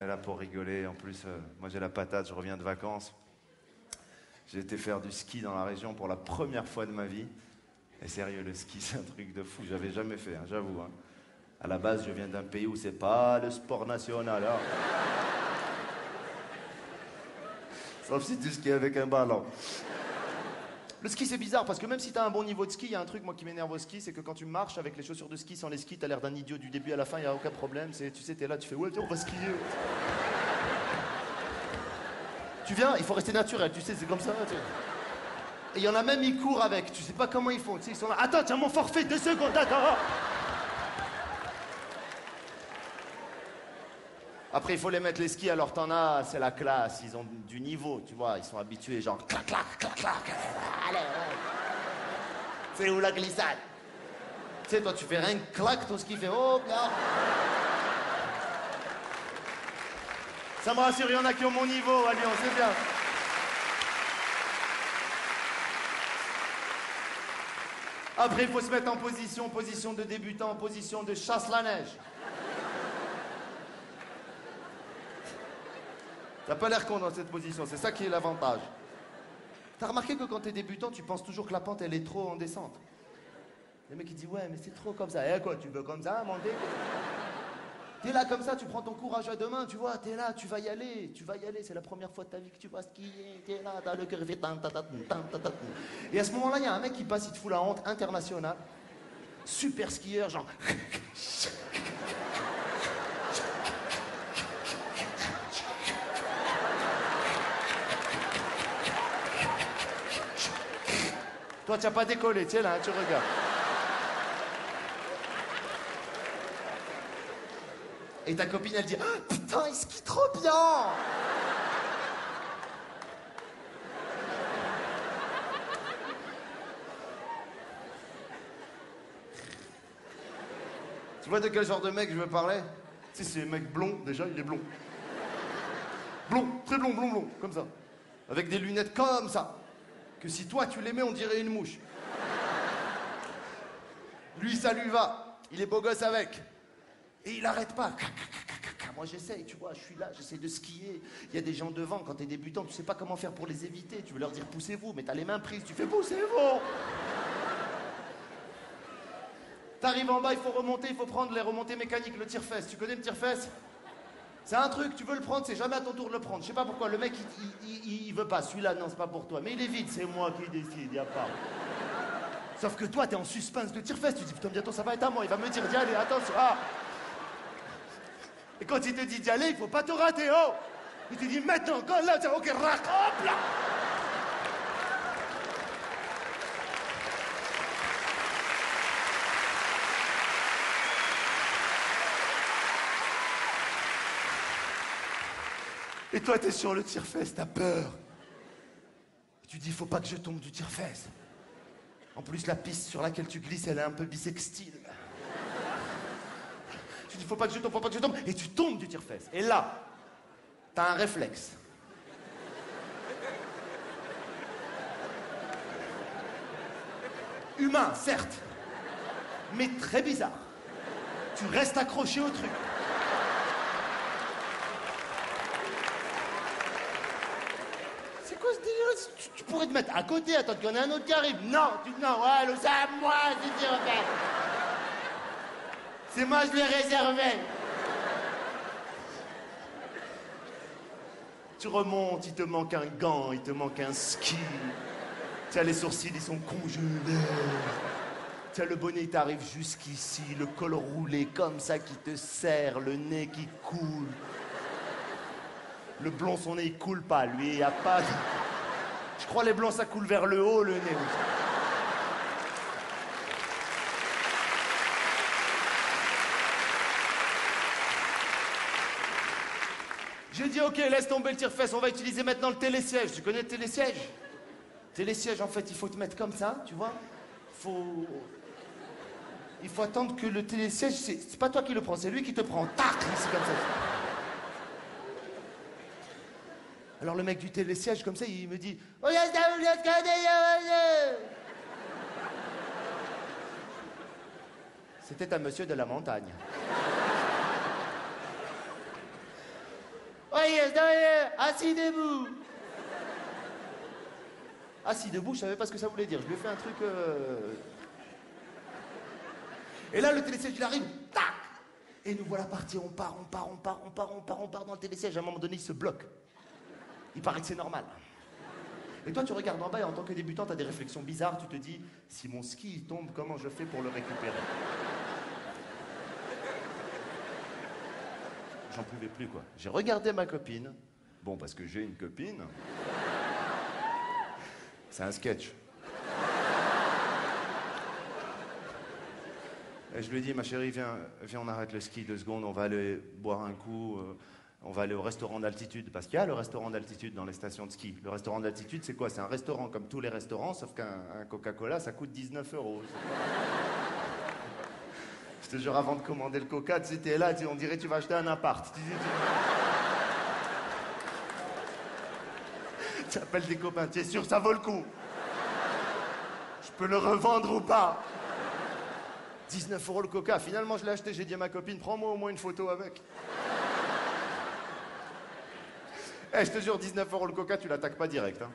On est là pour rigoler. En plus, moi j'ai la patate, je reviens de vacances. J'ai été faire du ski dans la région pour la première fois de ma vie. Et sérieux, le ski, c'est un truc de fou. J'avais jamais fait, hein, j'avoue. Hein. À la base, je viens d'un pays où c'est pas le sport national. Hein. Sauf si tu skis avec un ballon. Le ski, c'est bizarre parce que même si t'as un bon niveau de ski, il y a un truc moi qui m'énerve au ski, c'est que quand tu marches avec les chaussures de ski sans les skis, t'as l'air d'un idiot du début à la fin, il y a aucun problème. Tu sais, t'es là, tu fais ouais, tiens, on va skier. Tu viens, il faut rester naturel, tu sais, c'est comme ça. Tu sais. Et il y en a même, ils courent avec, tu sais pas comment ils font, tu sais, ils sont là. Attends, tiens, mon forfait, 2 secondes, d'accord. Après, il faut les mettre les skis, alors t'en as, c'est la classe, ils ont du niveau, tu vois, ils sont habitués, genre clac, clac, clac, clac, allez, ouais. C'est où la glissade? Tu sais, toi, tu fais rien que clac, ton ski fait oh, là. Ça me rassure, il y en a qui ont mon niveau à Lyon, c'est bien. Après, il faut se mettre en position, position de débutant, position de chasse la neige. T'as pas l'air con dans cette position, c'est ça qui est l'avantage. T'as remarqué que quand t'es débutant, tu penses toujours que la pente, elle est trop en descente. Le mec, il dit, ouais, mais c'est trop comme ça. Eh quoi, tu veux comme ça, monter? T'es là comme ça, tu prends ton courage à deux mains, tu vois, t'es là, tu vas y aller, c'est la première fois de ta vie que tu vas skier, t'es là, t'as le cœur, il fait tan, tan, tan, tan, tan, tan. Et à ce moment-là, il y a un mec qui passe, il te fout la honte internationale. Super skieur, genre... Toi, tu n'as pas décollé, tiens là, tu regardes. Et ta copine, elle dit ah, putain, il skie trop bien. Tu vois de quel genre de mec je veux parler? Tu sais, c'est un mec blond, déjà, il est blond. Blond, très blond, blond, blond, comme ça. Avec des lunettes comme ça. Que si toi tu l'aimais, on dirait une mouche. Lui, ça lui va. Il est beau gosse avec. Et il arrête pas. Moi, j'essaye, tu vois, je suis là, j'essaie de skier. Il y a des gens devant, quand t'es débutant, tu sais pas comment faire pour les éviter. Tu veux leur dire poussez-vous, mais t'as les mains prises, tu fais poussez-vous. T'arrives en bas, il faut remonter, il faut prendre les remontées mécaniques, le tire-fesse. Tu connais le tire-fesse? C'est un truc, tu veux le prendre, c'est jamais à ton tour de le prendre. Je sais pas pourquoi, le mec, il veut pas. Celui-là, non, c'est pas pour toi. Mais il est vide, c'est moi qui décide, y a pas. Sauf que toi, t'es en suspense de tire-fesse. Tu dis, putain, bientôt ça va être à moi. Il va me dire d'y aller, attention. Ah. Et quand il te dit d'y aller, il faut pas te rater, oh. Il te dit, maintenant, quand là, c'est ok, rac, hop là. Et toi, t'es sur le tire-fesse, t'as peur. Et tu dis, faut pas que je tombe du tire-fesse. En plus, la piste sur laquelle tu glisses, elle est un peu bisextile. Tu dis, faut pas que je tombe, faut pas que je tombe. Et tu tombes du tire-fesse. Et là, t'as un réflexe. Humain, certes. Mais très bizarre. Tu restes accroché au truc. Tu pourrais te mettre à côté, attendre qu'il y en ait un autre qui arrive. Non, non, ouais, c'est à moi, c'est réservé. C'est moi, je l'ai réservé. Tu remontes, il te manque un gant, il te manque un ski. Tiens, les sourcils, ils sont congelés. Tiens, le bonnet, il t'arrive jusqu'ici, le col roulé comme ça qui te serre, le nez qui coule. Le blond, son nez, il coule pas, lui, il n'y a pas... Je crois les blancs, ça coule vers le haut, le nez aussi. J'ai dit, ok, laisse tomber le tire-fesse, on va utiliser maintenant le télésiège. Tu connais le télésiège? Télésiège, en fait, il faut te mettre comme ça, tu vois. Il faut attendre que le télésiège, c'est pas toi qui le prends, c'est lui qui te prend. Tac, c'est comme ça. Alors le mec du télésiège, comme ça, il me dit « Oh, c'était un monsieur de la montagne. derrière, assis debout. Assis debout, je savais pas ce que ça voulait dire. Je lui ai fait un truc... Et là, le télésiège, il arrive, tac. Et nous voilà partis, on part dans le télésiège. À un moment donné, il se bloque. Il paraît que c'est normal. Et toi, tu regardes en bas et en tant que débutant, tu as des réflexions bizarres. Tu te dis, si mon ski il tombe, comment je fais pour le récupérer? J'en pouvais plus, quoi. J'ai regardé ma copine. Bon, parce que j'ai une copine. C'est un sketch. Et je lui ai dit, ma chérie, viens, on arrête le ski 2 secondes, on va aller boire un coup, on va aller au restaurant d'altitude. Parce qu'il y a le restaurant d'altitude dans les stations de ski. Le restaurant d'altitude, c'est quoi? C'est un restaurant comme tous les restaurants, sauf qu'un Coca-Cola, ça coûte 19 €. Je te jure, avant de commander le Coca, tu étais là, on dirait que tu vas acheter un appart. Tu appelles des copains, tu es sûr ça vaut le coup? Je peux le revendre ou pas? 19 € le Coca. Finalement, je l'ai acheté, j'ai dit à ma copine, prends-moi au moins une photo avec. Eh, je te jure, 19 € le Coca, tu l'attaques pas direct. Hein.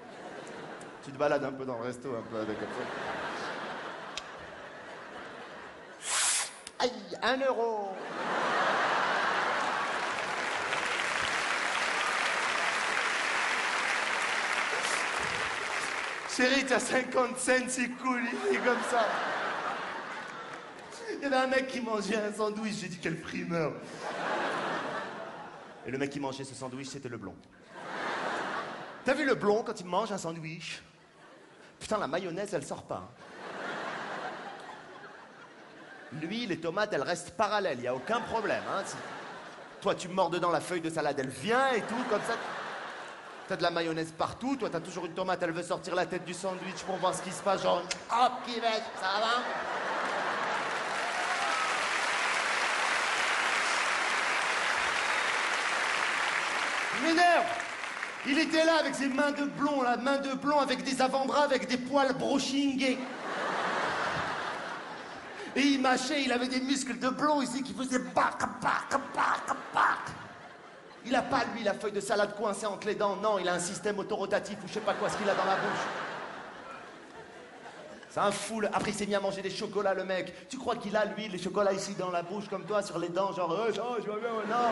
Tu te balades un peu dans le resto, un peu avec comme ça. Aïe, 1 €. Chérie, t'as 50 cents, c'est cool, il est comme ça. Il y avait un mec qui mangeait un sandwich, j'ai dit quel primeur. Et le mec qui mangeait ce sandwich, c'était le blond. T'as vu le blond quand il mange un sandwich? Putain, la mayonnaise, elle sort pas. Lui, les tomates, elles restent parallèles, il y a aucun problème. Hein. Toi, tu mords dedans la feuille de salade, elle vient et tout, comme ça. T'as de la mayonnaise partout, toi, t'as toujours une tomate, elle veut sortir la tête du sandwich pour voir ce qui se passe, genre, hop, qui va, ça va? Il m'énerve. Il était là avec ses mains de blond, la main de blond avec des avant-bras, avec des poils brushingés. Et il mâchait, il avait des muscles de blond ici qui faisaient bac, bac, bac, bac. Il a pas, lui, la feuille de salade coincée entre les dents. Non, il a un système autorotatif ou je sais pas quoi, ce qu'il a dans la bouche. C'est un fou. Après, il s'est mis à manger des chocolats, le mec. Tu crois qu'il a, lui, les chocolats ici dans la bouche, comme toi, sur les dents, genre, oh, je vois bien, non.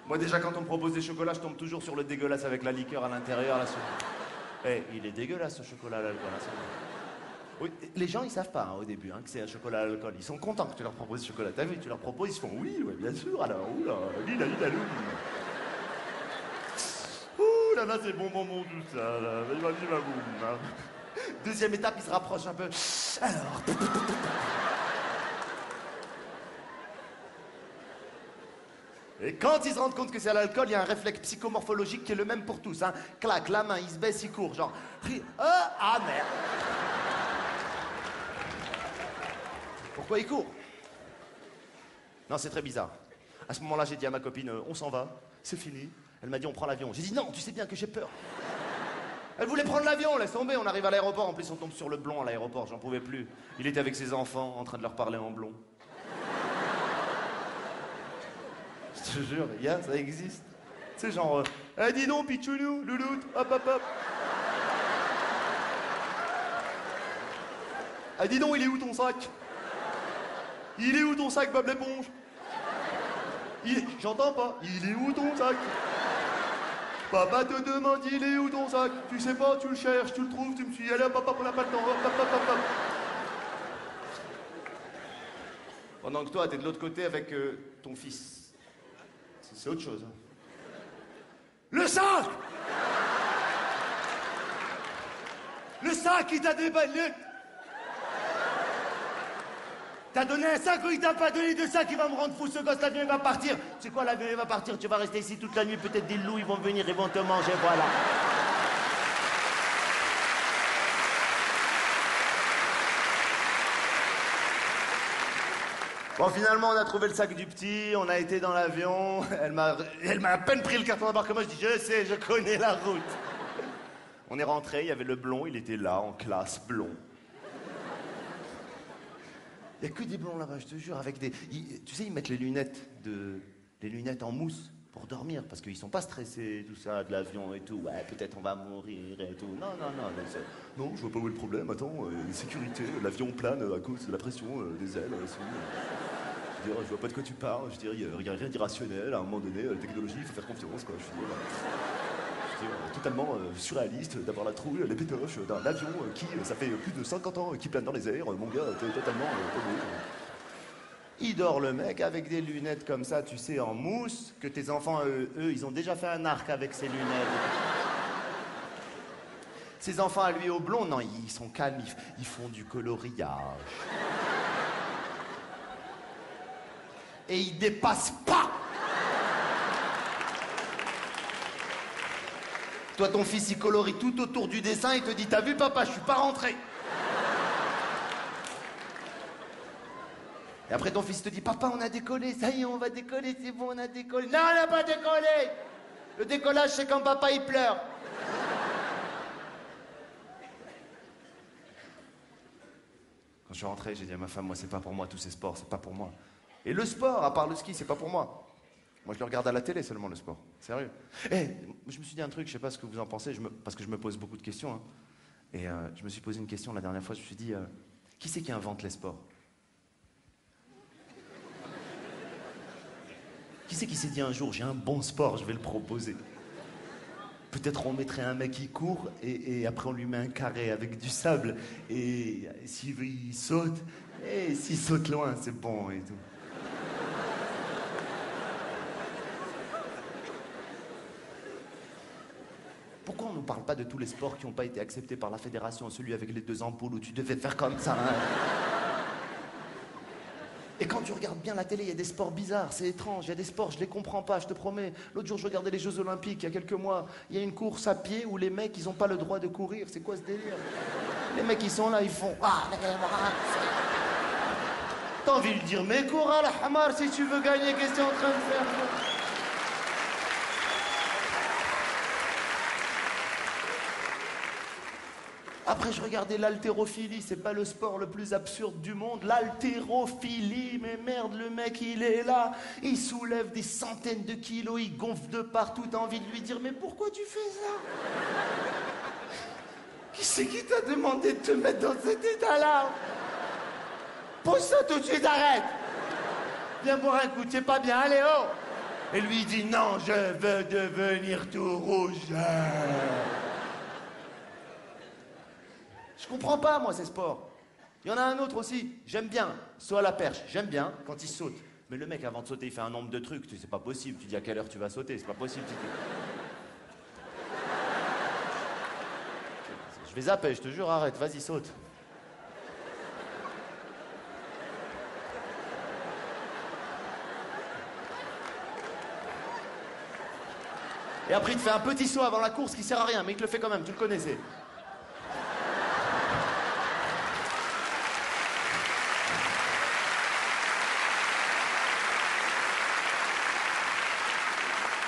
Moi, déjà, quand on me propose des chocolats, je tombe toujours sur le dégueulasse avec la liqueur à l'intérieur. Là, Eh, il est dégueulasse, ce chocolat à l'alcool. Oui, les gens, ils savent pas hein, au début que c'est un chocolat à l'alcool. Ils sont contents que tu leur proposes ce chocolat. T'as vu, tu leur proposes, ils se font oui, ouais, bien sûr. Alors, oula, lila, ouh là là, c'est bon, tout ça. Là. Vas-y, ma boum. Deuxième étape, ils se rapprochent un peu. Alors. Et quand ils se rendent compte que c'est à l'alcool, il y a un réflexe psychomorphologique qui est le même pour tous. Hein. Clac, la main, il se baisse, il court. Genre, ah merde. Pourquoi il court? Non, c'est très bizarre. À ce moment-là, j'ai dit à ma copine, on s'en va, c'est fini. Elle m'a dit, on prend l'avion. J'ai dit, non, tu sais bien que j'ai peur. Elle voulait prendre l'avion, laisse tomber, on arrive à l'aéroport. En plus, on tombe sur le blond à l'aéroport, j'en pouvais plus. Il était avec ses enfants, en train de leur parler en blond. Je te jure, les gars, ça existe. Tu sais, genre, dis donc, pichounou, louloute, hop, hop, hop. Dis donc, il est où ton sac? Il est où ton sac, Bob l'éponge? J'entends pas. Il est où ton sac? Papa te demande, il est où ton sac? Tu sais pas, tu le cherches, tu le trouves, tu me suis allé, papa, on n'a pas le temps, hop, hop, hop, hop. Pendant que toi, t'es de l'autre côté avec ton fils. C'est autre chose. Hein. Le sac! Le sac, il t'a déballé. T'as donné un sac ou il t'a pas donné de sac? Il va me rendre fou, ce gosse, l'avion, il va partir. C'est quoi, l'avion, il va partir? Tu vas rester ici toute la nuit, peut-être des loups, ils vont venir, ils vont te manger, voilà. Bon, finalement, on a trouvé le sac du petit, on a été dans l'avion. Elle m'a à peine pris le carton d'embarquement, je dis, je sais, je connais la route. On est rentré, il y avait le blond, il était là, en classe, blond. Il n'y a que des blonds là-bas, je te jure, avec des... tu sais, ils mettent les lunettes des lunettes en mousse pour dormir, parce qu'ils sont pas stressés, tout ça, de l'avion et tout. Ouais, peut-être on va mourir et tout. Non, non, non. Non, je vois pas où est le problème. Attends, sécurité, l'avion plane à cause de la pression des ailes. Je veux dire, je vois pas de quoi tu parles. Je veux dire, il y a rien d'irrationnel. À un moment donné, la technologie, il faut faire confiance, quoi. Je veux dire, totalement surréaliste d'avoir la trouille, les pétoches d'un avion qui, ça fait plus de 50 ans, qui plane dans les airs. Mon gars, t'es totalement paumé. Il dort le mec avec des lunettes comme ça, tu sais, en mousse, que tes enfants, eux, ils ont déjà fait un arc avec ces lunettes. Ses enfants à lui au blond, non, ils sont calmes, ils font du coloriage. Et ils dépassent pas. Toi, ton fils, il colorie tout autour du dessin, il te dit, t'as vu papa, je suis pas rentré. Et après, ton fils te dit, papa, on a décollé, ça y est, on va décoller, c'est bon, on a décollé. Non, on n'a pas décollé. Le décollage, c'est quand papa, il pleure. Quand je suis rentré, j'ai dit à ma femme, moi, c'est pas pour moi, tous ces sports, c'est pas pour moi. Et le sport, à part le ski, c'est pas pour moi. Moi, je le regarde à la télé seulement, le sport. Sérieux. Eh, je me suis dit un truc, je sais pas ce que vous en pensez, parce que je me pose beaucoup de questions. Hein. Et je me suis posé une question la dernière fois, je me suis dit, qui c'est qui invente les sports? Qui c'est qui s'est dit un jour, j'ai un bon sport, je vais le proposer? Peut-être on mettrait un mec qui court et après on lui met un carré avec du sable. Et s'il saute, et s'il saute loin, c'est bon et tout. Pourquoi on ne parle pas de tous les sports qui n'ont pas été acceptés par la fédération? Celui avec les 2 ampoules où tu devais faire comme ça. Hein. Et quand tu regardes bien la télé, il y a des sports bizarres, c'est étrange, il y a des sports, je les comprends pas, je te promets. L'autre jour, je regardais les Jeux Olympiques, il y a quelques mois, il y a une course à pied où les mecs, ils ont pas le droit de courir. C'est quoi ce délire? Les mecs, ils sont là, ils font... T'as envie de lui dire, mais cours à la hamar si tu veux gagner, qu'est-ce que t'es en train de faire? Après, je regardais l'haltérophilie, c'est pas le sport le plus absurde du monde. L'haltérophilie, mais merde, le mec, il est là, il soulève des centaines de kilos, il gonfle de partout, t'as envie de lui dire, mais pourquoi tu fais ça? Qui c'est qui t'a demandé de te mettre dans cet état-là? Pose ça tout de suite, arrête! Viens boire un coup, t'es pas bien, allez, oh! Et lui, il dit, non, je veux devenir tout rouge. Je comprends pas, moi, ces sports. Il y en a un autre aussi, j'aime bien, saut à la perche, j'aime bien quand il saute. Mais le mec, avant de sauter, il fait un nombre de trucs, c'est pas possible. Tu dis à quelle heure tu vas sauter, c'est pas possible. Je vais zapper, je te jure, arrête, vas-y, saute. Et après, il te fait un petit saut avant la course qui sert à rien, mais il te le fait quand même, tu le connaissais.